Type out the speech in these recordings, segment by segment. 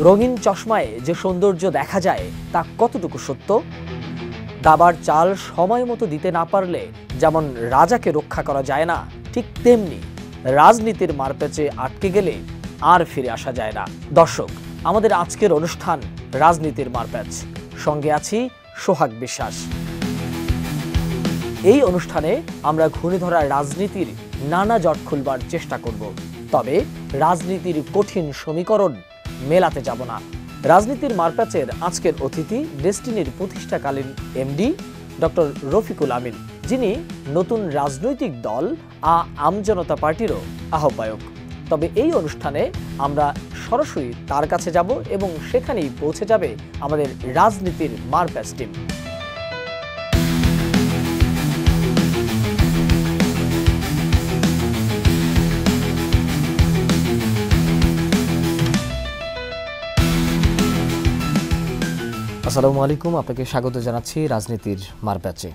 রঙিন চশমায় যে সৌন্দর্য দেখা যায় তা কতটুকু সত্য? দাবার চাল সময় মতো দিতে না পারলে যেমন রাজাকে রক্ষা করা যায় না, ঠিক তেমনি রাজনীতির মারপ্যাচে আটকে গেলে আর ফিরে আসা যায় না। দর্শক, আমাদের আজকের অনুষ্ঠান রাজনীতির মারপ্যাচ। সঙ্গে আছি সোহাগ বিশ্বাস। এই অনুষ্ঠানে আমরা ঘূর্ণিধরা রাজনীতির নানা জট খুলবার চেষ্টা করব, তবে রাজনীতির কঠিন সমীকরণ মেলাতে যাব না। রাজনীতির মারপ্যাচের আজকের অতিথি ডেস্টিনির প্রতিষ্ঠাকালীন এমডি ডক্টর রফিকুল আমিন, যিনি নতুন রাজনৈতিক দল আমজনতা পার্টিরও আহ্বায়ক। তবে এই অনুষ্ঠানে আমরা সরাসরি তার কাছে যাব এবং সেখানেই পৌঁছে যাবে আমাদের রাজনীতির মারপ্যাচ টিম। আসসালামু আলাইকুম, আপনাকে স্বাগত জানাচ্ছি রাজনীতির মারপ্যাচে।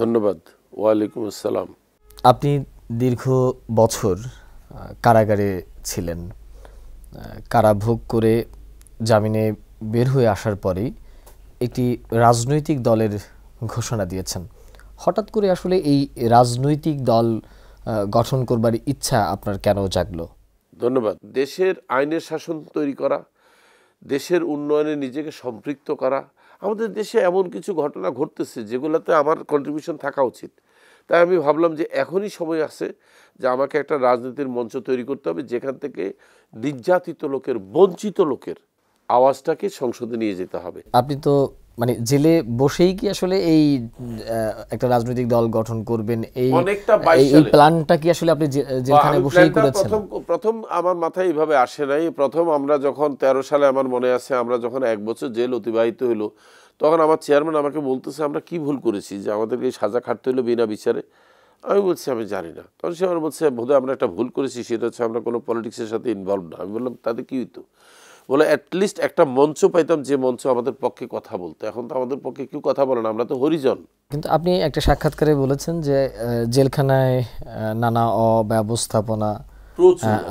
ধন্যবাদ। ওয়ালাইকুম আসসালাম। আপনি দীর্ঘ বছর কারাগারে ছিলেন। কারাভোগ করে জামিনে বের হয়ে আসার পরেই একটি রাজনৈতিক দলের ঘোষণা দিয়েছেন। হঠাৎ করে আসলে এই রাজনৈতিক দল গঠন করবার ইচ্ছা আপনার কেন জাগলো? ধন্যবাদ। দেশের আইনের শাসন তৈরি করা, দেশের উন্নয়নে নিজেকে সম্পৃক্ত করা। আমাদের দেশে এমন কিছু ঘটনা ঘটতেছে যেগুলোতে আমার কন্ট্রিবিউশন থাকা উচিত। তাই আমি ভাবলাম যে এখনই সময় আছে যে আমাকে একটা রাজনীতির মঞ্চ তৈরি করতে হবে, যেখান থেকে নির্যাতিত লোকের, বঞ্চিত লোকের আওয়াজটাকে সংসদে নিয়ে যেতে হবে। আপনি তো মানে জেলে বসেই কি আসলে এই একটা রাজনৈতিক দল গঠন করবেন, এই প্ল্যানটা কি আসলে আপনি জেলখানায় বসেই করেছেন? প্রথম আমার মাথায় এইভাবে আসে নাই। প্রথম আমরা যখন 13 সালে, আমার মনে আছে, আমরা যখন 1 বছর জেল অতিবাহিত হলো, তখন আমার চেয়ারম্যান আমাকে বলতেছে আমরা কি ভুল করেছি যে আমাদেরকে সাজা খাটতে হলো বিনা বিচারে। আমি বলছি আমি জানি না। তখন সে আমার বলছে বোধহয় আমরা একটা ভুল করেছি, সেটা হচ্ছে আমরা কোনো পলিটিক্সের সাথে ইনভলভ না। আমি বললাম তাতে কি হইতো? বলে অ্যাটলিস্ট একটা মঞ্চ পাইতাম, যে মঞ্চ আমাদের পক্ষে কথা বলতো। এখন তো আমাদের পক্ষে কেউ কথা বলে না, আমরা তো হরিজন। কিন্তু আপনি একটা সাক্ষাৎকারে বলেছেন যে জেলখানায় নানা অব্যবস্থাপনা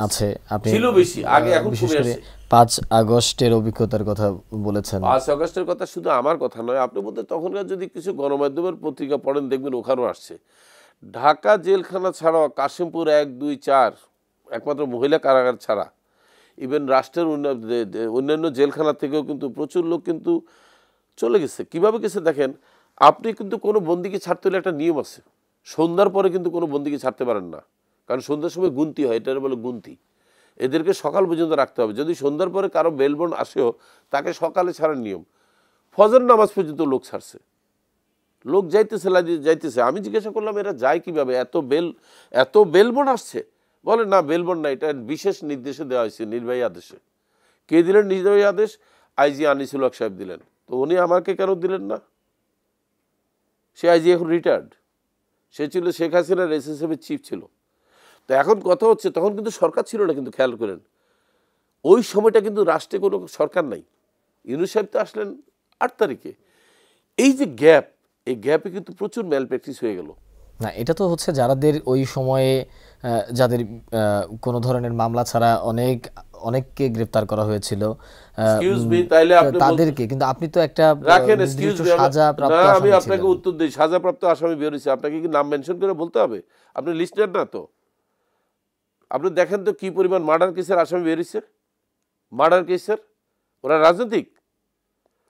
আছে। আপনি ছিল বেশি আগে, এখন কমে আসছে। 5 আগস্টের অভিজ্ঞতার কথা বলেছেন। 5 আগস্টের কথা শুধু আমার কথা নয়, আপনি বলতে তখনকার যদি কিছু গণমাধ্যমের পত্রিকা পড়েন দেখবেন ওখানেও আসছে। ঢাকা জেলখানা ছাড়াও কাশিমপুর 1, 2, 4 একমাত্র মহিলা কারাগার ছাড়া ইভেন রাষ্ট্রের অন্যান্য জেলখানা থেকেও কিন্তু প্রচুর লোক কিন্তু চলে গেছে। কিভাবে গেছে দেখেন, আপনি কিন্তু কোনো বন্দীকে ছাড়তে হলে একটা নিয়ম আছে। সন্ধ্যার পরে কিন্তু কোনো বন্দীকে ছাড়তে পারেন না, কারণ সন্ধ্যার সময় গুনতি হয়, এটা বলে গুনতি। এদেরকে সকাল পর্যন্ত রাখতে হবে। যদি সন্ধ্যার পরে কারো বেলবন আসেও, তাকে সকালে ছাড়ার নিয়ম। ফজর নামাজ পর্যন্ত লোক ছাড়ছে, লোক যাইতেছে। আমি জিজ্ঞাসা করলাম এরা যায় কিভাবে, এত বেলবন আসছে? বলে না, বেলবন না, এটা বিশেষ নির্দেশে দেওয়া হয়েছে, নির্বাহী আদেশে। কে দিলেন নির্বাহী আদেশ? আইজি আনিসুল হক সাহেব দিলেন। তো উনি আমাকে কেন দিলেন না? সে আইজি এখন রিটায়ার্ড, সে ছিল শেখ হাসিনার এসএসএফের চিফ ছিল। তো এখন কথা হচ্ছে, তখন কিন্তু সরকার ছিল না, কিন্তু খেয়াল করেন ওই সময়টা কিন্তু রাষ্ট্রে কোনো সরকার নাই। ইউনূস সাহেব তো আসলেন 8 তারিখে। এই যে গ্যাপ, এই গ্যাপে কিন্তু প্রচুর ম্যাল প্র্যাকটিস হয়ে গেল। না, এটা তো হচ্ছে যাদের ওই সময়ে যাদের কোনো ধরনের মামলা ছাড়া অনেককে গ্রেফতার করা হয়েছিল তাদেরকে, কিন্তু আপনি তো একটা সাজাপ্রাপ্ত আসামি ছিলেন। আমি আপনাকে উত্তর দিই, সাজাপ্রাপ্ত আসামি বের হয়েছে। আপনাকে কি নাম মেনশন করে বলতে হবে? আপনি লিস্টেড না তো? আপনি দেখেন তো কি পরিমাণ মার্ডার কেসের আসামি বের হয়েছে। মার্ডার কেসের ওরা রাজনৈতিক।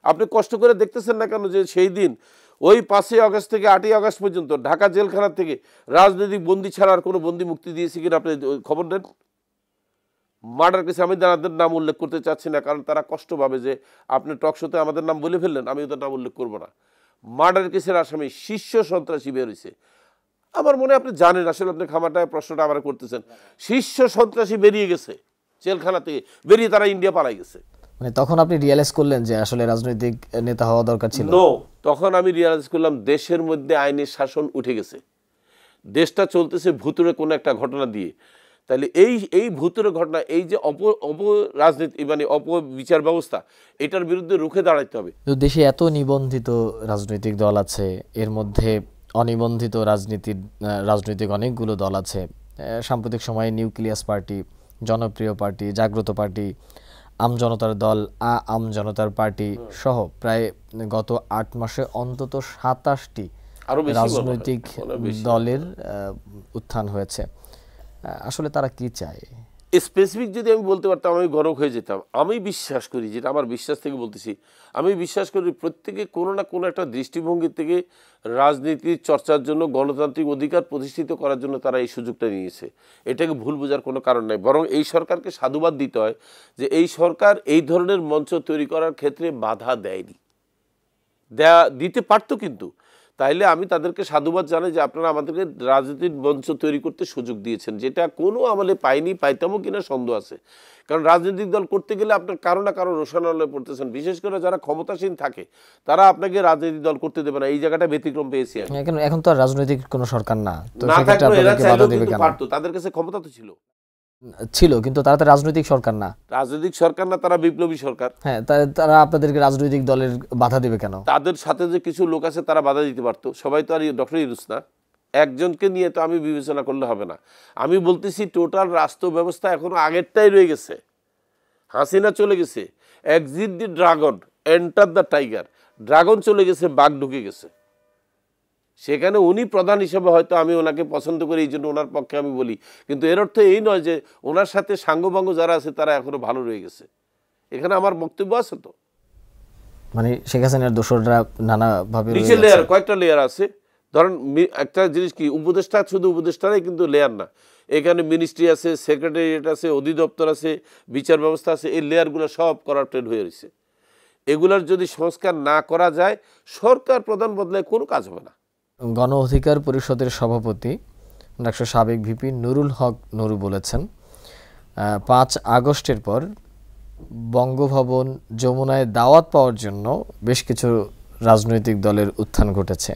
আপনি কষ্ট করে দেখতেছেন না কেন যে সেই দিন ওই 5 আগস্ট থেকে 8 আগস্ট পর্যন্ত ঢাকা জেলখানা থেকে রাজনৈতিক বন্দী ছাড়া আর কোনো বন্দী মুক্তি দিয়েছে কিনা আপনি খবর নেন? মার্ডার কেসে আমি তাদের নাম উল্লেখ করতে চাচ্ছি না, কারণ তারা কষ্ট পাবে যে আপনি টক শোতে আমাদের নাম বলে ফেললেন, আমি ওদের নাম উল্লেখ করবো না। মার্ডার কেসের আসামি শীর্ষ সন্ত্রাসী বের হয়েছে। আমার মনে আপনি জানেন, আসলে আপনি খামারটায় প্রশ্নটা আবার করতেছেন। শীর্ষ সন্ত্রাসী বেরিয়ে গেছে জেলখানা থেকে, বেরিয়ে তারা ইন্ডিয়া পালাই গেছে। মানে তখন আপনি রিয়ালাইজ করলেন যে আসলে রাজনৈতিক নেতা হওয়া দরকার ছিল? নো, তখন আমি রিয়ালাইজ করলাম দেশের মধ্যে আইনের শাসন উঠে গেছে, দেশটা চলতেছে ভুতুরে কোনো একটা ঘটনা দিয়ে। তাহলে এই ভুতুরে ঘটনা, এই যে রাজনীতি মানে অপবিচার ব্যবস্থা, এটার বিরুদ্ধে রুখে দাঁড়াতে হবে। দেশে এত নিবন্ধিত রাজনৈতিক দল আছে, এর মধ্যে অনিবন্ধিত রাজনৈতিক অনেকগুলো দল আছে। সাম্প্রতিক সময়ে নিউক্লিয়াস পার্টি, জনপ্রিয় পার্টি, জাগ্রত পার্টি, আম জনতার দল, আম জনতার পার্টি সহ প্রায় গত 8 মাসে অন্তত 27টি আরো বেশি রাজনৈতিক দলের উত্থান হয়েছে। আসলে তারা কি চায়? স্পেসিফিক যদি আমি বলতে পারতাম আমি গরম হয়ে যেতাম। আমি বিশ্বাস করি, যেটা আমার বিশ্বাস থেকে বলতেছি, আমি বিশ্বাস করি প্রত্যেকে কোনো না কোনো একটা দৃষ্টিভঙ্গি থেকে রাজনীতির চর্চার জন্য, গণতান্ত্রিক অধিকার প্রতিষ্ঠিত করার জন্য তারা এই সুযোগটা নিয়েছে। এটাকে ভুল বোঝার কোনো কারণ নাই, বরং এই সরকারকে সাধুবাদ দিতে হয় যে এই সরকার এই ধরনের মঞ্চ তৈরি করার ক্ষেত্রে বাধা দেয়নি। দিতে পারতো, কিন্তু তাইলে আমি তাদেরকে সাধুবাদ জানাই যে আপনারা আমাদেরকে রাজনীতির মঞ্চ তৈরি করতে সুযোগ দিয়েছেন, যেটা কোনো আমলে পাইনি, পাইতামও কিনা সন্দেহ আছে। কারণ রাজনৈতিক দল করতে গেলে আপনার কারো না কারো রোষানলে পড়তেছেন, বিশেষ করে যারা ক্ষমতাসীন থাকে তারা আপনাকে রাজনৈতিক দল করতে দেবে না। এই জায়গাটা ব্যতিক্রম পেয়েছি আমি। এখন তো আর রাজনৈতিক কোনো সরকার না, তো না সেক্ষেত্রে থাকলেও এরা আপনাদেরকে বাধা চাইলেও দেবে কিন্তু কেন? পারতো, তাদের কাছে ক্ষমতা তো ছিল। কিন্তু তারা তো রাজনৈতিক সরকার না। রাজনৈতিক সরকার না, তারা বিপ্লবী সরকার। হ্যাঁ, তারা আপনাদেরকে রাজনৈতিক দলের বাধা দেবে কেন? তাদের সাথে যে কিছু লোক আছে তারা বাধা দিতে পারতো। সবাই তো আর ডক্টর ইউনূস না, একজনকে নিয়ে তো আমি বিবেচনা করলে হবে না। আমি বলতেছি টোটাল রাষ্ট্র ব্যবস্থা এখনো আগেরটাই রয়ে গেছে। হাসিনা চলে গেছে, exit the dragon, enter the tiger. Dragon চলে গেছে, বাঘ ঢুকে গেছে। সেখানে উনি প্রধান হিসেবে হয়তো আমি ওনাকে পছন্দ করি, এই জন্য ওনার পক্ষে আমি বলি, কিন্তু এর অর্থ এই নয় যে ওনার সাথে সাঙ্গপাঙ্গ যারা আছে তারা এখনো ভালো রয়ে গেছে। এখানে আমার বক্তব্য আছে তো, মানে শেখ হাসিনার দোসররা নানাভাবে নিচে লেয়ার, কয়েকটা লেয়ার আছে। ধরেন একটা জিনিস কি, উপদেষ্টা শুধু উপদেষ্টারাই কিন্তু লেয়ার না, এখানে মিনিস্ট্রি আছে, সেক্রেটারিয়েট আছে, অধিদপ্তর আছে, বিচার ব্যবস্থা আছে। এই লেয়ারগুলো সব করাপ্টেড হয়ে রয়েছে। এগুলার যদি সংস্কার না করা যায়, সরকার প্রধান বদলায় কোনো কাজ হবে না। গণ অধিকার পরিষদের সভাপতি ডাক্তার সাবেক ভিপি নুরুল হক নুরু বলেছেন 5 আগস্টের পর বঙ্গভবন যমুনায় দাওয়াত পাওয়ার জন্য বেশ কিছু রাজনৈতিক দলের উত্থান ঘটেছে।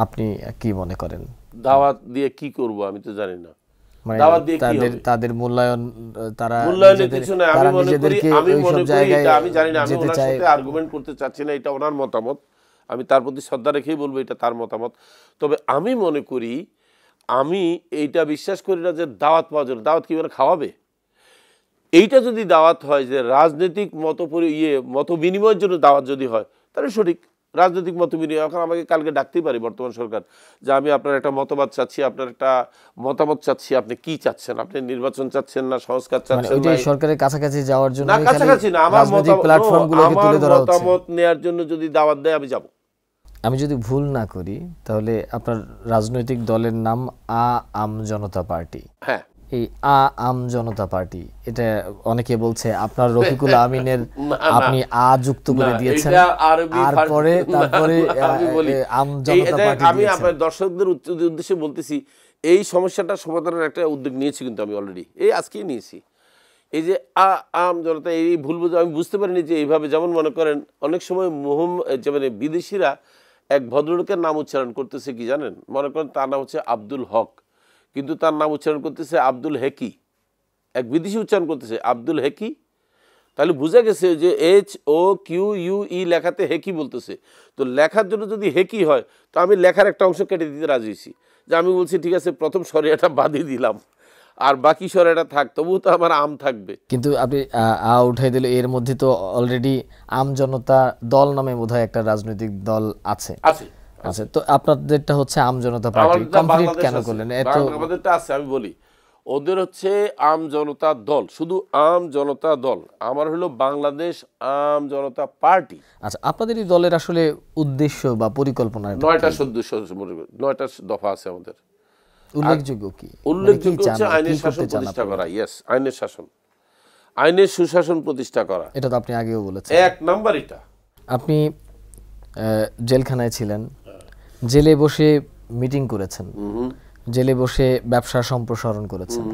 আপনি কি মনে করেন? দাওয়াত দিয়ে কি করব আমি তো জানি না। মানে দাওয়াত দিয়ে কি হবে? তাদের মূল্যায়ন, তারা মূল্যায়নের কিছু না। আমি মনে করি এটা, আমি জানি না, আমি যেতে ওনার চায়। সাথে আর্গুমেন্ট করতে চাচ্ছি না, এটা ওনার মতামত। আমি তার প্রতি শ্রদ্ধা রেখেই বলবো এটা তার মতামত। তবে আমি মনে করি, আমি এইটা বিশ্বাস করি না যে দাওয়াত পাওয়ার জন্য, দাওয়াত কি করে খাওয়াবে, এইটা যদি দাওয়াত হয় যে রাজনৈতিক মত বিনিময়ের জন্য দাওয়াত যদি হয়, তাহলে সঠিক। রাজনৈতিক মত বিনিময়, এখন আমাকে কালকে ডাকতেই পারে বর্তমান সরকার যে আমি আপনার একটা মতবাদ চাচ্ছি, আপনার একটা মতামত চাচ্ছি, আপনি কি চাচ্ছেন, আপনি নির্বাচন চাচ্ছেন না সংস্কার চাচ্ছেন না, সরকারের কাছাকাছি যাওয়ার জন্য না কাছাকাছি না, আমার মতামত নেওয়ার জন্য যদি দাওয়াত দেয় আমি যাব। আমি যদি ভুল না করি তাহলে আপনার রাজনৈতিক দলের নাম আম জনতা পার্টি। হ্যাঁ, এই আম জনতা পার্টি, এটা অনেকে বলছে আপনার রফিকুল আমিনের আপনি যুক্ত করে দিয়েছেন, তারপরে আম জনতা পার্টি। আমি আপনার দর্শকদের উদ্দেশ্যে বলতেছি, এই সমস্যাটা সমাধানের একটা উদ্যোগ নিয়েছি, কিন্তু আমি অলরেডি এই আজকেই নিয়েছি। এই যে আম জনতা, এই ভুল বুঝে আমি বুঝতে পারিনি যে এইভাবে, যেমন মনে করেন অনেক সময় মানে বিদেশিরা এক ভদ্রলোকের নাম উচ্চারণ করতেছে কি জানেন, মনে করেন তার নাম হচ্ছে আব্দুল হক, কিন্তু তার নাম উচ্চারণ করতেছে আব্দুল হেকি। এক বিদেশি উচ্চারণ করতেছে আব্দুল হেকি, তাহলে বোঝা গেছে যে HOQUE লেখাতে হেকি বলতেছে। তো লেখার জন্য যদি হেকি হয়, তো আমি লেখার একটা অংশ কেটে দিতে রাজি হয়েছি, যে আমি বলছি ঠিক আছে প্রথম সরিয়াটা বাদিয়ে দিলাম, আর বাকি সরিয়াটা থাক, তবুও তো আমার আম থাকবে। কিন্তু আপনি উঠাই দিলে, এর মধ্যে তো অলরেডি আম জনতা দল নামে বোধহয় একটা রাজনৈতিক দল আছে। আচ্ছা, তো আপনাদেরটা হচ্ছে আম জনতা পার্টি, কমপ্লিট কেন করলেন? আমাদেরটা আছে, আমি বলি, ওদের হচ্ছে আম জনতা দল, শুধু আম জনতা দল। আমার হলো বাংলাদেশ আম জনতা পার্টি। আচ্ছা, আপনাদের এই দলের আসলে উদ্দেশ্য বা পরিকল্পনা? 9টা দফা আছে আমাদের। উল্লেখযোগ্য কি? উল্লেখযোগ্য হচ্ছে আইনের শাসন প্রতিষ্ঠা করা। ইয়েস, আইনের শাসন, আইনের সুশাসন প্রতিষ্ঠা করা। এটা তো আপনি আগেও বলেছেন। এক নাম্বার এটা। আপনি জেলখানায় ছিলেন, জেলে বসে মিটিং করেছেন, জেলে বসে ব্যবসা সম্প্রসারণ করেছেন।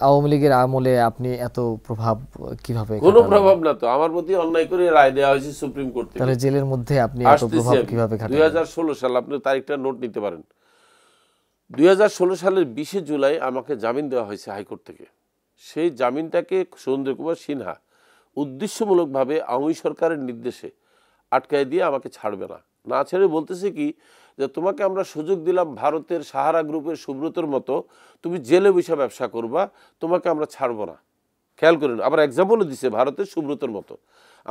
আওয়ামী লীগের আমলে আপনি এত প্রভাব কিভাবে? কোনো প্রভাব না তো, আমার প্রতি অন্যায় করে রায় দেওয়া হয়েছে সুপ্রিম কোর্ট থেকে। তাহলে জেলের মধ্যে আপনি এত প্রভাব কিভাবে খাটালেন? 2016 সাল, আপনি তারিখটা নোট নিতে পারেন। 2016 সালের 20 জুলাই আমাকে জামিন দেওয়া হয়েছে হাইকোর্ট থেকে। সেই জামিনটাকে সুরেন্দ্র কুমার সিনহা উদ্দেশ্যমূলকভাবে আওয়ামী সরকারের নির্দেশে আটকায় দিয়ে আমাকে ছাড়বে না ছেড়ে বলতেছে কি, যে তোমাকে আমরা সুযোগ দিলাম ভারতের সাহারা গ্রুপের সুব্রতর মতো, তুমি জেলে বসে ব্যবসা করবা, তোমাকে আমরা ছাড়বো না। খেয়াল করেন, আবার এক্সাম্পলও দিছে ভারতের সুব্রতর মতো।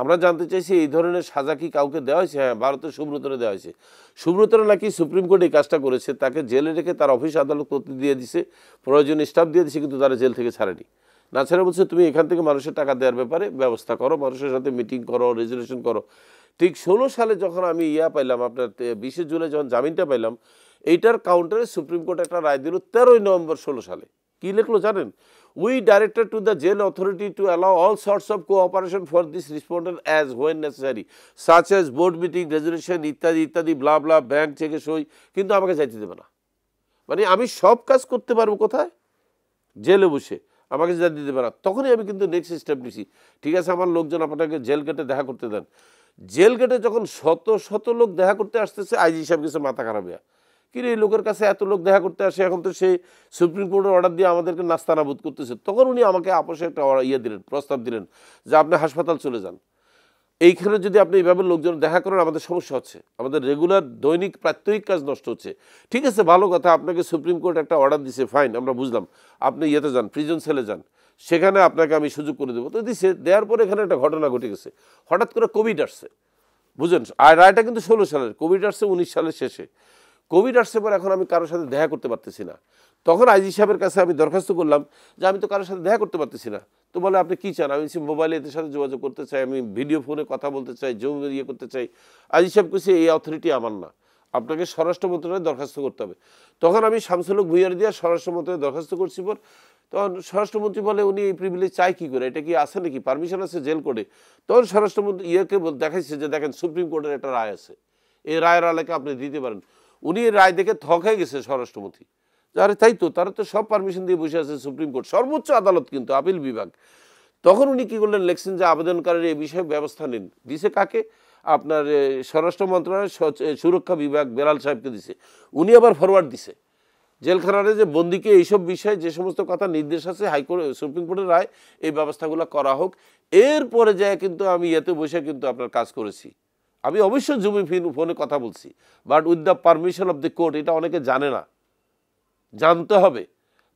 আমরা জানতে চাইছি এই ধরনের সাজা কি কাউকে দেওয়া হয়েছে? হ্যাঁ, ভারতের সুব্রতরে দেওয়া হয়েছে। সুব্রতরা নাকি সুপ্রিম কোর্ট এই কাজটা করেছে, তাকে জেলে রেখে তার অফিস আদালত করতে দিয়ে দিছে, প্রয়োজনীয় স্টাফ দিয়ে দিছে, কিন্তু তারা জেল থেকে ছাড়েনি। না ছেড়ে বলছে তুমি এখান থেকে মানুষের টাকা দেওয়ার ব্যাপারে ব্যবস্থা করো, মানুষের সাথে মিটিং করো, রেজুলেশন করো। ঠিক 16 সালে যখন আমি পাইলাম, আপনার 20 জুলাই যখন জামিনটা পাইলাম, এইটার কাউন্টারে সুপ্রিম কোর্ট একটা রায় দিল 13 নভেম্বর 16 সালে। কি লিখলো জানেন? We directed to the jail authority to allow all sorts of cooperation for this respondent as when necessary such as board meeting, resolution ইত্যাদি ইত্যাদি, ব্লা ব্লা, ব্যাংক চেকে সই, কিন্তু আমাকে যাইতে দেবে না। মানে আমি সব কাজ করতে পারবো কোথায়? জেলে বসে, আমাকে যাইতে দেবে না। তখনই আমি কিন্তু নেক্সট স্টেপ নিছি, ঠিক আছে আমার লোকজন আপনাকে জেল গেটে দেখা করতে দেন। জেল গেটে যখন শত শত লোক দেখা করতে আসতেছে, আইজি সাহেব কিছু মাথা খারাপ হইয়া, কিন্তু এই লোকের কাছে এত লোক দেখা করতে আসে, এখন তো সেই সুপ্রিম কোর্টের অর্ডার দিয়ে আমাদেরকে নাস্তানাবুদ করতেছে। তখন উনি আমাকে আপোষে একটা দিলেন, প্রস্তাব দিলেন যে আপনি হাসপাতাল চলে যান, এইখানে যদি আপনি এইভাবে লোকজন দেখা করেন আমাদের সমস্যা হচ্ছে, আমাদের রেগুলার দৈনিক প্রাত্যহিক কাজ নষ্ট হচ্ছে। ঠিক আছে, ভালো কথা, আপনাকে সুপ্রিম কোর্ট একটা অর্ডার দিছে, ফাইন, আমরা বুঝলাম, আপনি যান, প্রিজন সেলে যান, সেখানে আপনাকে আমি সুযোগ করে দেবো। তো দিছে, দেওয়ার পরে এখানে একটা ঘটনা ঘটে গেছে, হঠাৎ করে কোভিড আসছে, বুঝলেন? আর রায়টা কিন্তু 16 সালের, কোভিড আসছে 19 সালের শেষে। কোভিড আসছে পর এখন আমি কারোর সাথে দেখা করতে পারতেছি না। তখন আইজি সাহেবের কাছে আমি দরখাস্ত করলাম যে আমি তো কারোর সাথে দেখা করতে পারতেছি না। তো বলে আপনি কী চান? আমি মোবাইলে এদের সাথে যোগাযোগ করতে চাই, আমি ভিডিও ফোনে কথা বলতে চাই, জুম করতে চাই। আইজি সাহেব কইছে এই অথরিটি আমার না, আপনাকে স্বরাষ্ট্র মন্ত্রণালয়ে দরখাস্ত করতে হবে। তখন আমি শামসুল ভুইয়ার দিয়ে স্বরাষ্ট্র মন্ত্রণালয়ে দরখাস্ত করছি। পর তখন স্বরাষ্ট্রমন্ত্রী বলে উনি এই প্রিভিলেজ চাই কী করে, এটা কি আছে নাকি, পারমিশন আছে জেল কোর্টে? তখন স্বরাষ্ট্রমন্ত্রী দেখাইছে যে দেখেন সুপ্রিম কোর্টের একটা রায় আছে, এই রায়ের আলোকে আপনি দিতে পারেন। উনি এই রায় দেখে থকাই গেছে স্বরাষ্ট্রমন্ত্রী, আরে তাই তো, তারা তো সব পারমিশন দিয়ে বসে আছে সুপ্রিম কোর্ট, সর্বোচ্চ আদালত কিন্তু, আপিল বিভাগ। তখন উনি কী করলেন, লেখছেন যে আবেদনকারীর এই বিষয়ে ব্যবস্থা নিন। দিছে কাকে? আপনার স্বরাষ্ট্র মন্ত্রণালয়ের সুরক্ষা বিভাগ বেলাল সাহেবকে দিছে। উনি আবার ফরওয়ার্ড দিছে জেলখানারে যে বন্দিকে এইসব বিষয়ে যে সমস্ত কথা নির্দেশ আছে হাইকোর্ট সুপ্রিম কোর্টের রায়, এই ব্যবস্থাগুলো করা হোক। এরপরে যায় কিন্তু আমি বসে কিন্তু আপনার কাজ করেছি। আমি অবশ্যই জুমি ফোনে কথা বলছি, but with the permission of the court. এটা অনেকে জানে না, জানতে হবে।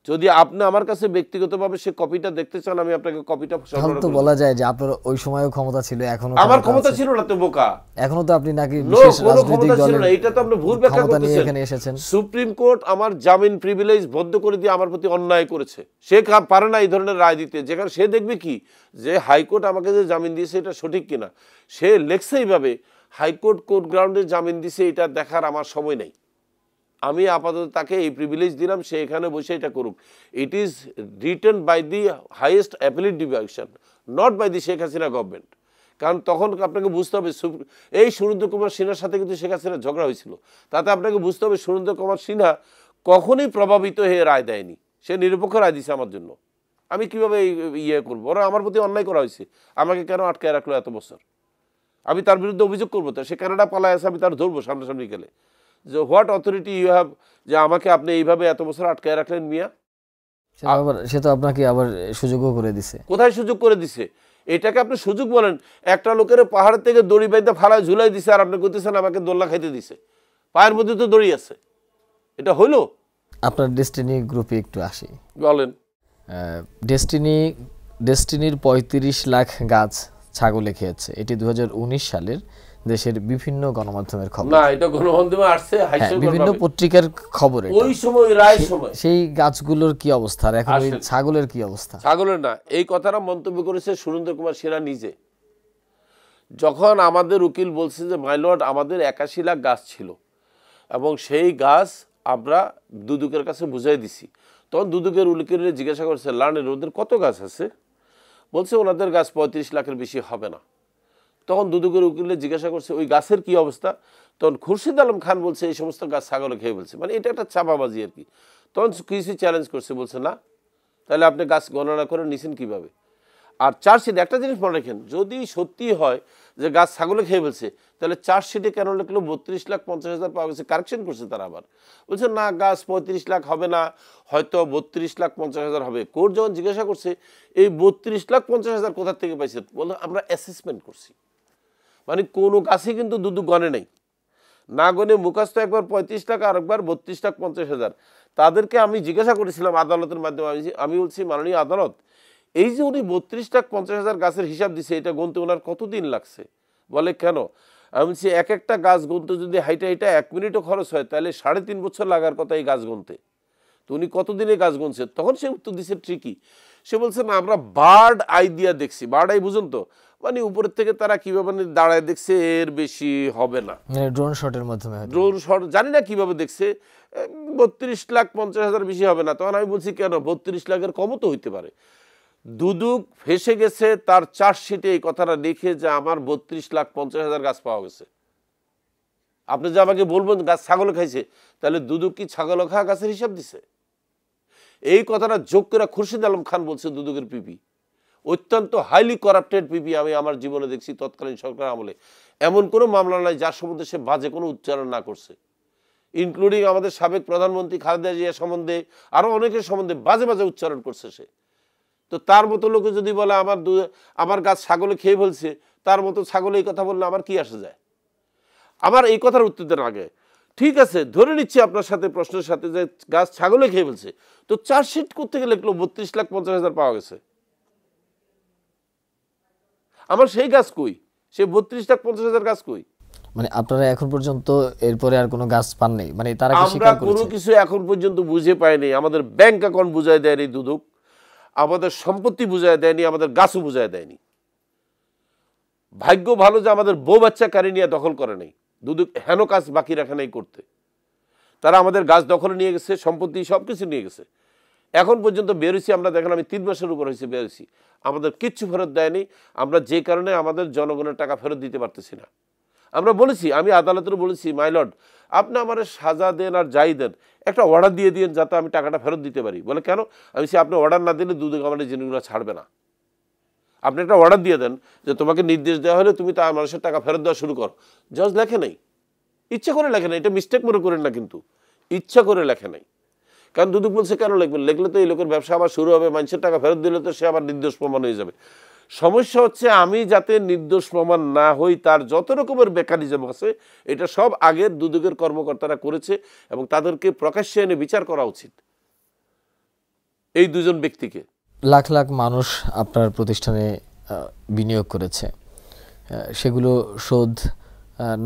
যদি আপনি আমার কাছে ব্যক্তিগতভাবে সে কপিটা দেখতে চান, আমি আপনাকে কপিটা সরবরাহ করব। বলা যায় যে আপনার ওই সময়ও ক্ষমতা ছিল, এখনো আমার ক্ষমতা ছিল না তো বোকা, এখনো তো আপনি নাকি বিশেষ রাজনৈতিক দলের না, এটা তো আপনি ভুল ব্যাখ্যা করতেছেন। এখানে এসেছেন, সুপ্রিম কোর্ট আমার জামিন প্রিভিলেজ বন্ধ করে দিয়ে আমার প্রতি অন্যায় করেছে। সে পারে না এই ধরনের রায় দিতে, যেখানে সে দেখবে কি যে হাইকোর্ট আমাকে যে জামিন দিয়েছে এটা সঠিক কিনা। সে লেখছে এইভাবে, হাইকোর্ট কোর্ট গ্রাউন্ডে জামিন দিছে, এটা দেখার আমার সময় নেই। আমি আপাতত তাকে এই প্রিভিলেজ দিলাম, সে এখানে বসে এটা করুক। It is written by the highest appellate division, not by the Sheikh Hasina government. কারণ তখন আপনাকে বুঝতে হবে, এই সুরেন্দ্র কুমার সিনহার সাথে কিন্তু শেখ হাসিনার ঝগড়া হয়েছিল। তাতে আপনাকে বুঝতে হবে সুরেন্দ্র কুমার সিনহা কখনোই প্রভাবিত হয়ে রায় দেয়নি, সে নিরপেক্ষ রায় দিছে আমার জন্য। আমি কীভাবে করবো? ওরা আমার প্রতি অন্যায় করা হয়েছে, আমাকে কেন আটকায় রাখলো এত বছর? আমি তার বিরুদ্ধে অভিযোগ করবো, তো সে কানাডা পালায় আছে, আমি তার ধরবো সামনাসামনি গেলে যে হোয়াট অথরিটি ইউ হ্যাভ, যে আমাকে আপনি এইভাবে এত বছর আটকায় রাখলেন মিয়া। সে তো আপনাকে আবার সুযোগও করে দিছে। কোথায় সুযোগ করে দিছে? এটাকে আপনি সুযোগ বলেন? একটা লোকের পাহাড় থেকে দড়ি বাইতে ফালায় ঝুলাই দিছে, আর আপনি করতেছেন আমাকে দোলনা খাইতে দিছে, পায়ের মধ্যে তো দড়ি আছে। এটা হইলো? আপনার ডেস্টিনি গ্রুপে একটু আসি, বলেন। ডেস্টিনির 35 লাখ গাছ ছাগলে খেয়েছে, এটি 2019 সালের দেশের বিভিন্ন গণমাধ্যমের খবর। না, এটা গণমাধ্যমে আসছে, বিভিন্ন পত্রিকার খবর। ওই সময় রায় সময় সেই গাছগুলোর কি অবস্থা, আর এখন ওই ছাগলের কি অবস্থা? ছাগলের না, এই কথাটা মন্তব্য করেছে সুরেন্দ্র কুমার সিনহা নিজে। যখন আমাদের উকিল বলছে যে মাই লর্ড আমাদের 81 লাখ গাছ ছিল এবং সেই গাছ আমরা দুদকের কাছে বুঝাই দিছি, তখন দুদকের উকিলের জিজ্ঞাসা করছে লার্নের ওদের কত গাছ আছে? বলছে ওনাদের গাছ 35 লাখের বেশি হবে না। তখন দুদকের উকিলে জিজ্ঞাসা করছে ওই গাছের কি অবস্থা? তখন খুরশিদ আলম খান বলছে এই সমস্ত গাছ ছাগলে খেয়ে বলছে, মানে এটা একটা চাপাবাজি আর কি। তখন কিছু চ্যালেঞ্জ করছে, বলছে না, তাহলে আপনি গাছ গণনা করে নিছেন কিভাবে? আর চার্জশিট একটা জিনিস মনে রাখেন, যদি সত্যি হয় যে গাছ ছাগলে খেয়ে ফেলছে, তাহলে চার্জশিটে কেন লিখলো 32,50,000 পাওয়া গেছে? কারেকশন করছে তারা, আবার বলছে না গাছ 35 লাখ হবে না, হয়তো 32,50,000 হবে। কোর্ট যখন জিজ্ঞাসা করছে এই 32,50,000 কোথা থেকে পাইছে, বললো আমরা অ্যাসেসমেন্ট করছি। মানে কোনো গাছই কিন্তু দুদক গণে নেই, না গণে মুখস্থ একবার 35 লাখ আর একবার 32,50,000। তাদেরকে আমি জিজ্ঞাসা করেছিলাম আদালতের মাধ্যমে, আমি বলছি মাননীয় আদালত, এই যে উনি 32,50,000 গাছের হিসাব দিছে, এটা গুনতে ওনার কতদিন লাগছে? বলে কেন? আমি বলছি এক একটা গাছ গুনতে যদি হাইটা 1 মিনিটও খরচ হয় তাহলে 3.5 বছর লাগার কথা এই গাছ গুনতে। তো উনি কতদিনে গাছ গুনছে? তখন সে উত্তর দিচ্ছে ট্রিকি। সে বলছে না, আমরা বার্ড আই দিয়া দেখছি। বার্ড আই বুঝুন তো, মানে উপরের থেকে তারা কিভাবে দাঁড়ায় দেখছে, এর বেশি হবে না। ড্রোন শটের মাধ্যমে ড্রোন শট জানি না কিভাবে দেখছে, 32,50,000 বেশি হবে না। তখন আমি বলছি কেন, 32 লাখের কমও তো হইতে পারে। দুদক ফেসে গেছে তার চার্জশিটে এই কথাটা লিখে যে আমার 32,50,000 গাছ পাওয়া গেছে। আপনি যে আমাকে বলবেন গাছ ছাগল খাইছে, তাহলে দুদক কি ছাগল খাওয়া গাছের হিসাব দিছে? এই কথাটা যোগ করে খুরশিদ আলম খান বলছে, দুদকের পিপি, অত্যন্ত হাইলি করাপ্টেড পিপি আমি আমার জীবনে দেখছি তৎকালীন সরকার আমলে। এমন কোনো মামলা নাই যার সম্বন্ধে সে বাজে কোনো উচ্চারণ না করছে, ইনক্লুডিং আমাদের সাবেক প্রধানমন্ত্রী খালেদা জিয়া সম্বন্ধে, আরো অনেকের সম্বন্ধে বাজে বাজে উচ্চারণ করছে সে। তো তার মতো লোকে যদি বলে আমার গাছ ছাগলে খেয়ে ফেলছে, তার মতো ছাগলে এই কথা বললে আমার কি আসে যায়? আমার এই কথার উত্তর দেন আগে। ঠিক আছে, ধরে নিচ্ছি আপনার সাথে প্রশ্নের সাথে যে গাছ ছাগলে খেয়ে ফেলছে, তো চার্জশিট করতে গেলে 32,50,000 পাওয়া গেছে। আমার সেই গাছ কই? সে 32,50,000 গাছ কই? মানে আপনারা এখন পর্যন্ত এরপরে আর কোনো গাছ পান নাই, মানে তারা কি আমরা স্বীকার কোনো করেছে? কিছু এখন পর্যন্ত বুঝে পাইনি। আমাদের ব্যাংক অ্যাকাউন্ট বুঝায় দেয়নি দুদক, আমাদের সম্পত্তি বুঝায় দেয়নি, আমাদের গাছও বুঝায় দেয়নি। ভাগ্য ভালো যে আমাদের বউ বাচ্চা কারি নিয়ে দখল করে নাই। দুদক হেন কাজ বাকি রাখে নাই করতে। তারা আমাদের গাছ দখলে নিয়ে গেছে, সম্পত্তি সবকিছু নিয়ে গেছে। এখন পর্যন্ত বেরোছি আমরা, দেখেন আমি 3 মাসের উপর হয়েছে বেরোছি, আমাদের কিচ্ছু ফেরত দেয়নি। আমরা যে কারণে আমাদের জনগণের টাকা ফেরত দিতে পারতেছি না। আমরা বলেছি, আমি আদালতেও বলেছি, মাই লর্ড আপনি আমার সাজা দেন আর যাই দেন, একটা অর্ডার দিয়ে দিন যাতে আমি টাকাটা ফেরত দিতে পারি। বলে কেন? আমি আপনি অর্ডার না দিলে দুদক আমাদের জিনিসগুলো ছাড়বে না। আপনি একটা অর্ডার দিয়ে দেন যে তোমাকে নির্দেশ দেওয়া হলে তুমি তার মানুষের টাকা ফেরত দেওয়া শুরু করো। জজ লেখে নাই, ইচ্ছা করে লেখে নাই, এটা মিস্টেক মনে করেন না, কিন্তু ইচ্ছা করে লেখে নাই। কারণ দুদক বলছে কেন লিখবেন, লিখলে তো এই লোকের ব্যবসা আবার শুরু হবে, মানুষের টাকা ফেরত দিলে তো সে আবার নির্দোষ প্রমাণ হয়ে যাবে। সমস্যা হচ্ছে আমি যাতে নির্দোষ প্রমাণ না হই তার যত রকমের মেকানিজম আছে, এটা সব আগের দুদকের কর্মকর্তারা করেছে এবং তাদেরকে প্রকাশ্যে এনে বিচার করা উচিত এই দুজন ব্যক্তিকে। লাখ লাখ মানুষ আপনার প্রতিষ্ঠানে বিনিয়োগ করেছে, সেগুলো শোধ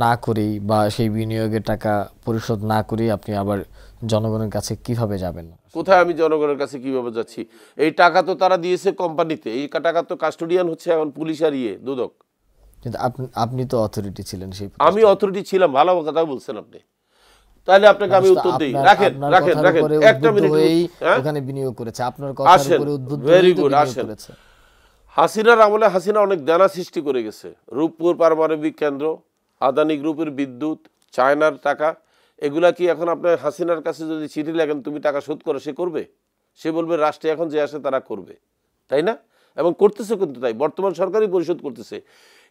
না করেই বা সেই বিনিয়োগের টাকা পরিশোধ না করেই আপনি আবার জনগণের কাছে কিভাবে যাবেন? কোথায় আমি জনগণের কাছে কিভাবে যাচ্ছি? এই টাকা তো তারা দিয়েছে কোম্পানিতে, এই টাকা তো কাস্টোডিয়ান হচ্ছে এখন পুলিশ আর দুদক। কিন্তু আপনি তো অথরিটি ছিলেন সেই আমি অথরিটি ছিলাম, ভালো কথা বলছেন আপনি। তাহলে আপনাকে আমি উত্তর দেই, রাখেন রাখেন রাখেন একটা মিনিট। ওখানে বিনিয়োগ করেছে, আপনার কথার উপরে উদ্বুদ্ধ হয়ে বিনিয়োগ করেছে। হাসিনার আমলে হাসিনা অনেক দানা সৃষ্টি করে গেছে। রূপপুর পারমাণবিক কেন্দ্র, আদানি গ্রুপের বিদ্যুৎ, চায়নার টাকা, এগুলা কি এখন আপনার হাসিনার কাছে যদি চিঠি লেখেন তুমি টাকা শোধ করো, সে করবে? সে বলবে রাষ্ট্রে এখন যে আসে তারা করবে, তাই না? এবং করতেছে, কিন্তু তাই বর্তমান সরকারই পরিশোধ করতেছে।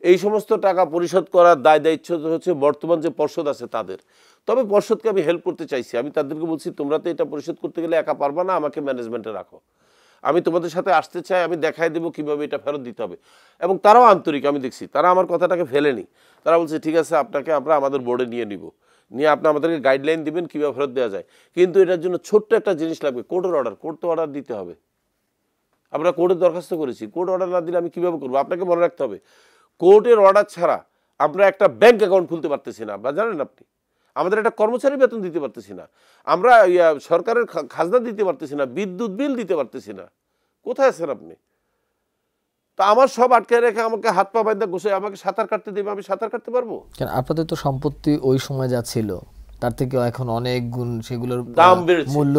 এই সমস্ত টাকা পরিশোধ করার দায় দায়িত্ব হচ্ছে বর্তমান যে পর্ষদ আছে তাদের। তবে পর্ষদকে আমি হেল্প করতে চাইছি, আমি তাদেরকে বলছি তোমরা তো এটা পরিশোধ করতে গেলে একা পারবা না, আমাকে ম্যানেজমেন্টে রাখো, আমি তোমাদের সাথে আসতে চাই, আমি দেখাই দেবো কিভাবে এটা ফেরত দিতে হবে। এবং তারাও আন্তরিক, আমি দেখছি তারা আমার কথাটাকে ফেলেনি। তারা বলছে ঠিক আছে আপনাকে আমরা আমাদের বোর্ডে নিয়ে নিব, নিয়ে আপনি আমাদেরকে গাইডলাইন দিবেন কীভাবে ফেরত দেওয়া যায়। কিন্তু এটার জন্য ছোট্ট একটা জিনিস লাগবে, কোর্টের অর্ডার। কোর্ট তো অর্ডার দিতে হবে, আমরা কোর্টের দরখাস্ত করেছি, কোর্ট অর্ডার না দিলে আমি কীভাবে করবো? আপনাকে মনে রাখতে হবে কোর্টের অর্ডার ছাড়া আমরা একটা ব্যাংক অ্যাকাউন্ট খুলতে পারতেছি না, বা জানেন আপনি আমাদের একটা কর্মচারী বেতন দিতে পারতেছি না, আমরা সরকারের খাজনা দিতে পারতেছি না, বিদ্যুৎ বিল দিতে পারতেছি না। কোথায় আছেন আপনি? তা আমার সব আটকে রেখে আমাকে হাত পা বাঁধা ঘষে আমাকে সাঁতার কাটতে দেবে, আমি সাঁতার কাটতে পারবো? কারণ আপনাদের তো সম্পত্তি ওই সময় যা ছিল তার থেকে এখন অনেক গুণ, সেগুলোর দাম বেড়েছে, মূল্য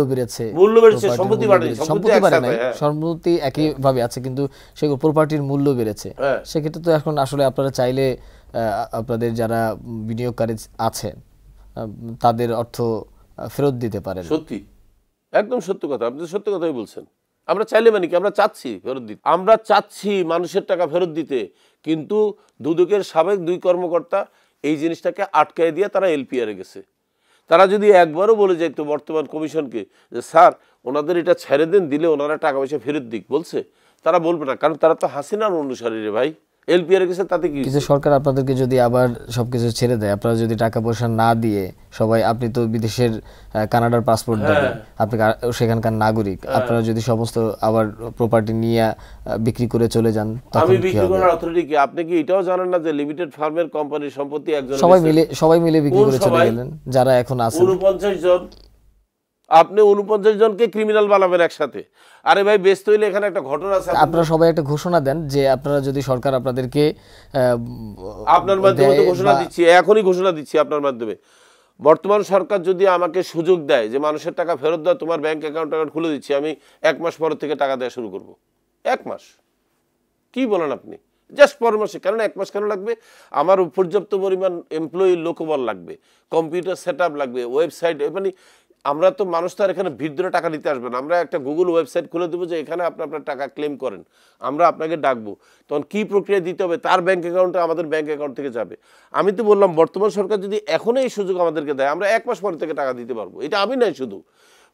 বেড়েছে, সম্পত্তি বাড়েনি, সম্পত্তি বাড়ে নাই, সম্পত্তি একইভাবে আছে, কিন্তু সেগুলো প্রপার্টির মূল্য বেড়েছে। সেক্ষেত্রে তো এখন আসলে আপনারা চাইলে আপনাদের যারা বিনিয়োগকারী আছেন তাদের অর্থ ফেরত দিতে পারেন। সত্যি, একদম সত্য কথা, আপনি সত্য কথাই বলছেন। আমরা চাইলে মানে কি, আমরা চাচ্ছি ফেরত দিতে, আমরা চাচ্ছি মানুষের টাকা ফেরত দিতে, কিন্তু দুদকের সাবেক 2 কর্মকর্তা এই জিনিসটাকে আটকায় দিয়ে তারা এলপিআরে গেছে। তারা যদি একবারও বলে যাইতো বর্তমান কমিশনকে যে স্যার ওনাদের এটা ছেড়ে দেন, দিলে ওনারা টাকা পয়সা ফেরত দিক, বলছে? তারা বলবে না, কারণ তারা তো হাসিনার অনুসারী রে ভাই, এলপিআর গেছে তাতে কি কিন্তু সরকার আপনাদেরকে যদি আবার সবকিছু ছেড়ে দেয়, আপনারা যদি টাকা পয়সা না দিয়ে সবাই, আপনি তো বিদেশের কানাডার পাসপোর্ট দেবেন, আপনি সেখানকার নাগরিক, আপনারা যদি সমস্ত আবার প্রপার্টি নিয়ে বিক্রি করে চলে যান, আমি তখন কি বিক্রি হবে? করার অথরিটি কি? আপনি কি এটাও জানেন না যে লিমিটেড ফার্মের কোম্পানির সম্পত্তি একজন সবাই মিলে বিক্রি কোন করে চলে সবাই? গেলেন যারা এখন আছেন? 49 জন। আপনি 49 জনকে ক্রিমিনাল বানাবেন একসাথে? আরে ভাই, ব্যস্ত হইলে এখানে একটা ঘটনা আছে। আপনারা সবাই একটা ঘোষণা দেন যে আপনারা যদি সরকার আপনাদেরকে আপনার মাধ্যমে তো দেয় ঘোষণা বা- দিচ্ছি, এখনই ঘোষণা দিচ্ছি আপনার মাধ্যমে। বর্তমান সরকার যদি আমাকে সুযোগ দেয় যে মানুষের টাকা ফেরত দাও, তোমার ব্যাংক অ্যাকাউন্ট খুলে দিচ্ছি, আমি 1 মাস পর থেকে টাকা দেওয়া শুরু করব। 1 মাস? কি বলেন আপনি? জাস্ট পরামর্শে। কারণ 1 মাস কেন লাগবে? আমার পর্যাপ্ত পরিমাণ এমপ্লয়ি লোকবল লাগবে, কম্পিউটার সেট আপ লাগবে, ওয়েবসাইট। মানে আমরা তো, মানুষ তো আর এখানে ভিড় ধরে টাকা নিতে আসবে না। আমরা একটা গুগল ওয়েবসাইট খুলে দেবো যে এখানে আপনি আপনার টাকা ক্লেম করেন, আমরা আপনাকে ডাকবো। তখন কী প্রক্রিয়া দিতে হবে, তার ব্যাঙ্ক অ্যাকাউন্টে আমাদের ব্যাঙ্ক অ্যাকাউন্ট থেকে যাবে। আমি তো বললাম, বর্তমান সরকার যদি এখনই এই সুযোগ আমাদেরকে দেয়, আমরা 1 মাস পরে থেকে টাকা দিতে পারবো। এটা আমি নাই, শুধু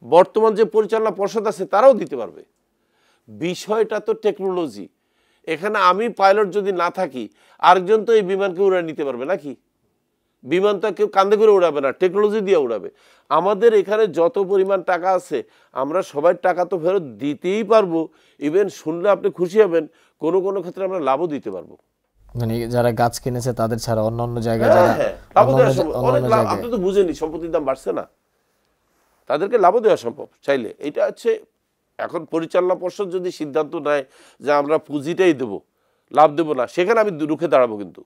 বর্তমান যে পরিচালনা পর্ষদ আছে তারাও দিতে পারবে। বিষয়টা তো টেকনোলজি। এখানে আমি পাইলট যদি না থাকি, আরেকজন তো এই বিমানকে উড়ে নিতে পারবে নাকি? বিমান তো কেউ কান্দে করে উড়াবে না, টেকনোলজি দিয়ে উড়াবে। আমাদের এখানে যত পরিমাণ টাকা আছে, আমরা সবাই টাকা তো ফেরত দিতেই পারবো। ইভেন শুনলে আপনি খুশি হবেন, কোনো কোনো ক্ষেত্রে আমরা লাভও দিতে পারবো। মানে যারা গাছ কিনেছে তাদের ছাড়া অন্যান্য জায়গায় যারা লাভও দেওয়া অন্যান্য সম্ভব। অনেক অন্যান্য লাভ। জায়গায় আপনি তো বুঝেনি, সম্পত্তির দাম বাড়ছে না, তাদেরকে লাভও দেওয়া সম্ভব চাইলে। এটা হচ্ছে এখন পরিচালনা পর্ষদ যদি সিদ্ধান্ত নেয় যে আমরা পুঁজিটাই দেবো, লাভ দেবো না, সেখানে আমি রুখে দাঁড়াবো। কিন্তু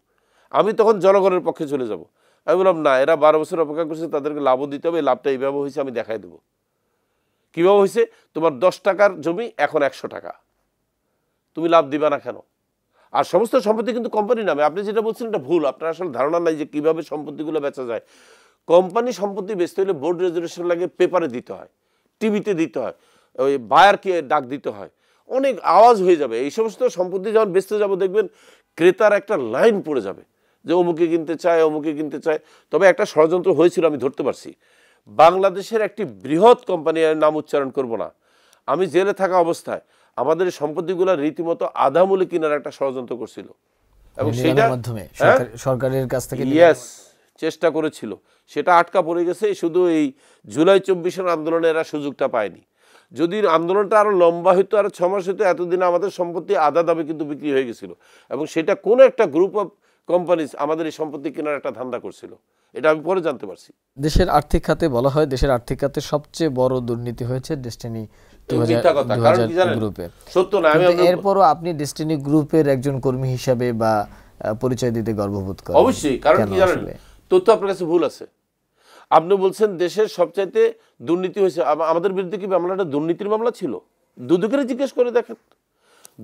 আমি তখন জনগণের পক্ষে চলে যাব। আমি বললাম না, এরা 12 বছর অপেক্ষা করছে, তাদেরকে লাভও দিতে হবে। লাভটা এইভাবে হয়েছে, আমি দেখাই দেবো কীভাবে হয়েছে। তোমার 10 টাকার জমি এখন 100 টাকা, তুমি লাভ দিবা না কেন? আর সমস্ত সম্পত্তি কিন্তু কোম্পানি নামে। আপনি যেটা বলছেন এটা ভুল, আপনার আসলে ধারণা নাই যে কীভাবে সম্পত্তিগুলো বেচা যায়। কোম্পানি সম্পত্তি বেচতে হলে বোর্ড রেজুলেশন লাগে, পেপারে দিতে হয়, টিভিতে দিতে হয়, ওই বায়ারকে ডাক দিতে হয়, অনেক আওয়াজ হয়ে যাবে। এই সমস্ত সম্পত্তি যখন বেচতে যাবো, দেখবেন ক্রেতার একটা লাইন পড়ে যাবে যে অমুকে কিনতে চায়, অমুকে কিনতে চায়। তবে একটা ষড়যন্ত্র হয়েছিল, আমি ধরতে পারছি। বাংলাদেশের একটি বৃহৎ কোম্পানির নাম উচ্চারণ করব না, আমি জেলে থাকা অবস্থায় আমাদের সম্পত্তিগুলো রীতিমতো আধা মূল্যে কেনার একটা ষড়যন্ত্র করছিল, এবং সেটা মাধ্যমে সরকারের কাছ থেকে ইয়েস চেষ্টা করেছিল। সেটা আটকা পড়ে গেছে। শুধু এই জুলাই 24-এর আন্দোলনে এরা সুযোগটা পায়নি। যদি আন্দোলনটা আরো লম্বা হইতো, আরো 6 মাস হইতো, এতদিনে আমাদের সম্পত্তি আধা দামে কিন্তু বিক্রি হয়ে গেছিল। এবং সেটা কোনো একটা গ্রুপ অফ কোম্পানিজ আমাদের এই সম্পত্তি কেনার একটা ধান্দা করছিল, এটা আমি পরে জানতে পারছি। দেশের আর্থিক খাতে বলা হয়, দেশের আর্থিক খাতে সবচেয়ে বড় দুর্নীতি হয়েছে ডেস্টিনি মিথ্যা কথা, কারণ কি জানেন, গ্রুপে। সত্য না। আমি এরপরও আপনি ডেস্টিনি গ্রুপের একজন কর্মী হিসাবে বা পরিচয় দিতে গর্ববোধ করেন? অবশ্যই। কারণ কি জানেন, তথ্য আপনার কাছে ভুল আছে। আপনি বলছেন দেশের সবচাইতে দুর্নীতি হয়েছে। আমাদের বিরুদ্ধে কি মামলাটা দুর্নীতির মামলা ছিল? দুদুকের জিজ্ঞেস করে দেখেন।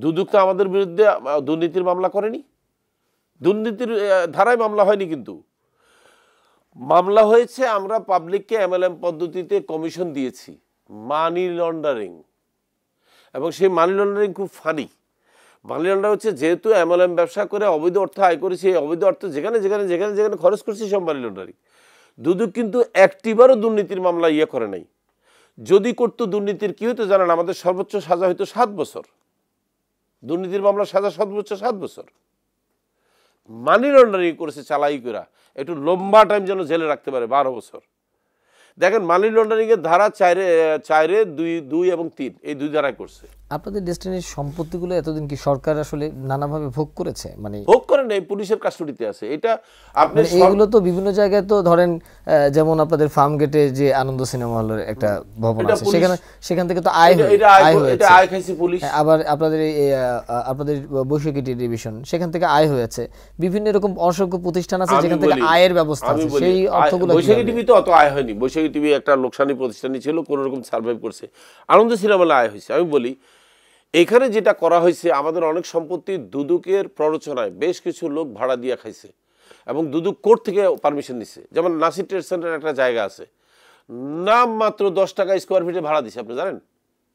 দুদক তো আমাদের বিরুদ্ধে দুর্নীতির মামলা করেনি, দুর্নীতির ধারায় মামলা হয়নি। কিন্তু মামলা হয়েছে, আমরা পাবলিককে এমএলএম পদ্ধতিতে কমিশন দিয়েছি, মানি লন্ডারিং। এবং সেই মানি লন্ডারিং খুব ফানি। মানি লন্ডার হচ্ছে, যেহেতু এমএলএম ব্যবসা করে অবৈধ অর্থ আয় করেছি, এই অবৈধ অর্থ যেখানে যেখানে যেখানে যেখানে খরচ করছি সব মানি লন্ডারিং। দুদক কিন্তু একটিবারও দুর্নীতির মামলা করে নাই। যদি করতো দুর্নীতির কি হতো জানেন? আমাদের সর্বোচ্চ সাজা হইতো 7 বছর। দুর্নীতির মামলা সাজা সর্বোচ্চ 7 বছর। মানি লন্ডারিং করেছে চালাই করা, একটু লম্বা টাইম যেন জেলে রাখতে পারে, 12 বছর। দেখেন, মানি লন্ডারিং এর ধারা 4 2 এবং 3, এই 2 ধারায় করছে। আপনাদের ডেস্টিনির সম্পত্তিগুলো এতদিন কি সরকার আসলে নানাভাবে ভোগ করেছে? মানে ভোগ করেন, এই পুলিশের কাস্টডিতে আছে। এটা আপনি এইগুলো তো বিভিন্ন জায়গায় তো ধরেন, যেমন আপনাদের ফার্ম গেটে যে আনন্দ সিনেমা হলের একটা ভবন আছে, সেখান থেকে তো আয় হয়েছে। আয় খাইছে পুলিশ। আবার আপনাদের আপনাদের বৈশাখী টেলিভিশন, সেখান থেকে আয় হয়েছে। বিভিন্ন এরকম অসংখ্য প্রতিষ্ঠান আছে যেখান থেকে আয়ের ব্যবস্থা আছে। সেই অর্থগুলো বৈশাখী টিভি তো অত আয় হয়নি। বৈশাখী টিভি একটা লোকসানি প্রতিষ্ঠানই ছিল, কোন রকম সার্ভাইভ করছে। আনন্দ সিনেমা হলে আয় হয়েছে। আমি বলি, এখানে যেটা করা হয়েছে, আমাদের অনেক সম্পত্তি দুদকের প্ররোচনায় বেশ কিছু লোক ভাড়া দিয়ে খাইছে, এবং দুদক কোর্ট থেকে পারমিশন নিছে। যেমন নাসির ট্রেড সেন্টার একটা জায়গা আছে, নাম মাত্র 10 টাকা স্কোয়ার ফিটে ভাড়া দিছে, আপনি জানেন?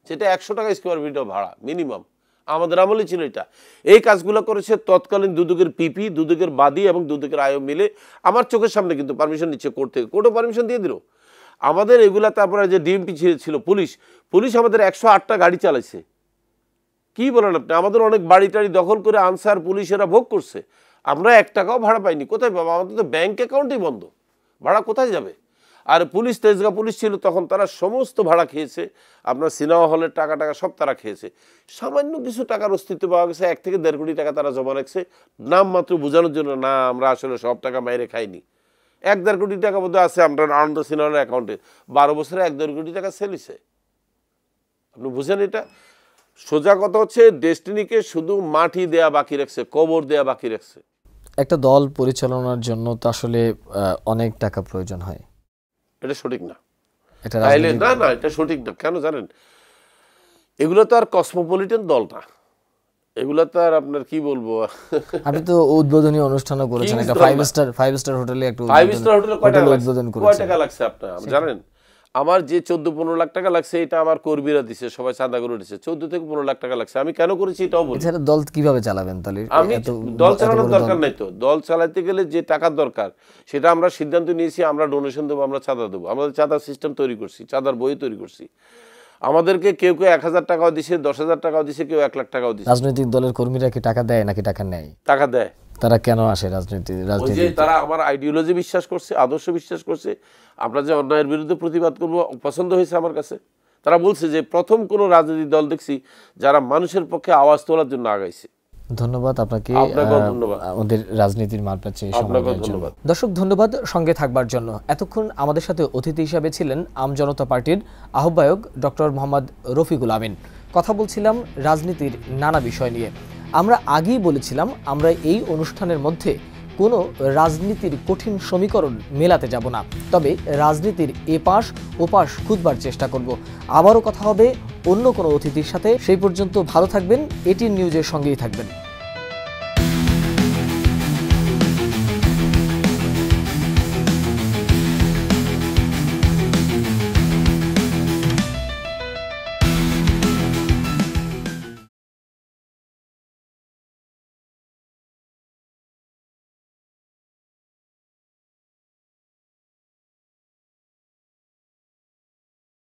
সেটা 100 টাকা স্কোয়ার ফিটও ভাড়া মিনিমাম। আমাদের আমলে ছিল এটা। এই কাজগুলো করেছে তৎকালীন দুদকের পিপি, দুদকের বাদী এবং দুদকের আয়ও মিলে। আমার চোখের সামনে কিন্তু পারমিশন নিচ্ছে কোর্ট থেকে, কোর্টও পারমিশন দিয়ে দিল আমাদের এগুলা। তারপরে যে ডিএমপি ছিল পুলিশ আমাদের 108টা গাড়ি চালাইছে, কি বলেন আপনি? আমাদের অনেক বাড়ি টাড়ি দখল করে আনসার পুলিশেরা ভোগ করছে, আমরা 1 টাকাও ভাড়া পাইনি। কোথায় পাবো? আমাদের তো ব্যাংক অ্যাকাউন্টই বন্ধ, ভাড়া কোথায় যাবে? আর পুলিশ, তেজগাঁ পুলিশ ছিল তখন, তারা সমস্ত ভাড়া খেয়েছে, আপনার সিনেমা হলের টাকা সব তারা খেয়েছে। সামান্য কিছু টাকার অস্তিত্ব পাওয়া গেছে, 1 থেকে 1.5 কোটি টাকা তারা জমা রাখছে নাম মাত্র বোঝানোর জন্য, না আমরা আসলে সব টাকা মাইরে খাইনি। 1-1.5 কোটি টাকা বোধহয় আছে আমরা আনন্দ সিনেমা হলের অ্যাকাউন্টে, 12 বছরে 1-1.5 কোটি টাকা সেলিছে। আপনি বুঝেন এটা? সোজা কথা হচ্ছে, ডেস্টিনিকে শুধু মাটি দেয়া বাকি রাখছে, কবর দেয়া বাকি রাখছে। একটা দল পরিচালনার জন্য তো আসলে অনেক টাকা প্রয়োজন হয়, এটা সঠিক না। এটা তাইলে না, এটা সঠিক না। কেন জানেন? এগুলো তো আর কসমোপলিটন দল না, এগুলো তো আর আপনার কি বলবো, আপনি তো উদ্বোধনী অনুষ্ঠানও করেছেন, একটা ফাইভ স্টার হোটেলে একটা 5 স্টার হোটেলে উদ্বোধন কয় করেছেন। টাকা লাগছে আপনার জানেন? আমার যে 14-15 লাখ টাকা লাগছে, এটা আমার কর্মীরা দিছে, সবাই চাঁদা করে দিছে। 14 থেকে 15 লাখ টাকা লাগছে। আমি কেন করেছি এটাও বলি। এছাড়া দল কিভাবে চালাবেন তাহলে? আমি দল চালানোর দরকার নাই তো। দল চালাতে গেলে যে টাকার দরকার, সেটা আমরা সিদ্ধান্ত নিয়েছি, আমরা ডোনেশন দেবো, আমরা চাঁদা দেবো। আমাদের চাঁদার সিস্টেম তৈরি করছি, চাঁদার বই তৈরি করছি। আমাদেরকে কেউ 1000 টাকাও দিছে, 10,000 টাকাও দিছে, কেউ 1 লাখ টাকাও দিছে। রাজনৈতিক দলের কর্মীরা কি টাকা দেয় নাকি টাকা নেয়? টাকা দেয়। তারা কেন আসে ওই যে তারা আমার আইডিওলজি বিশ্বাস করছে, আদর্শ বিশ্বাস করছে, আমরা যে অন্যায়ের বিরুদ্ধে প্রতিবাদ করব পছন্দ হয়েছে আমার কাছে। তারা বলছে যে প্রথম কোনো রাজনৈতিক দল দেখছি যারা মানুষের পক্ষে আওয়াজ তোলার জন্য আগাইছে। ধন্যবাদ আপনাকে, ধন্যবাদ আমাদের রাজনীতির মারপ্যাচে আপনাকে ধন্যবাদ। দর্শক ধন্যবাদ সঙ্গে থাকবার জন্য। এতক্ষণ আমাদের সাথে অতিথি হিসাবে ছিলেন আম জনতা পার্টির আহ্বায়ক ডক্টর মোহাম্মদ রফিকুল আমিন। কথা বলছিলাম রাজনীতির নানা বিষয় নিয়ে। আমরা আগেই বলেছিলাম আমরা এই অনুষ্ঠানের মধ্যে কোনো রাজনীতির কঠিন সমীকরণ মেলাতে যাব না, তবে রাজনীতির এপাশ ওপাশ খুঁজবার চেষ্টা করব। আবারও কথা হবে অন্য কোনো অতিথির সাথে। সেই পর্যন্ত ভালো থাকবেন, এটিএন নিউজের সঙ্গেই থাকবেন।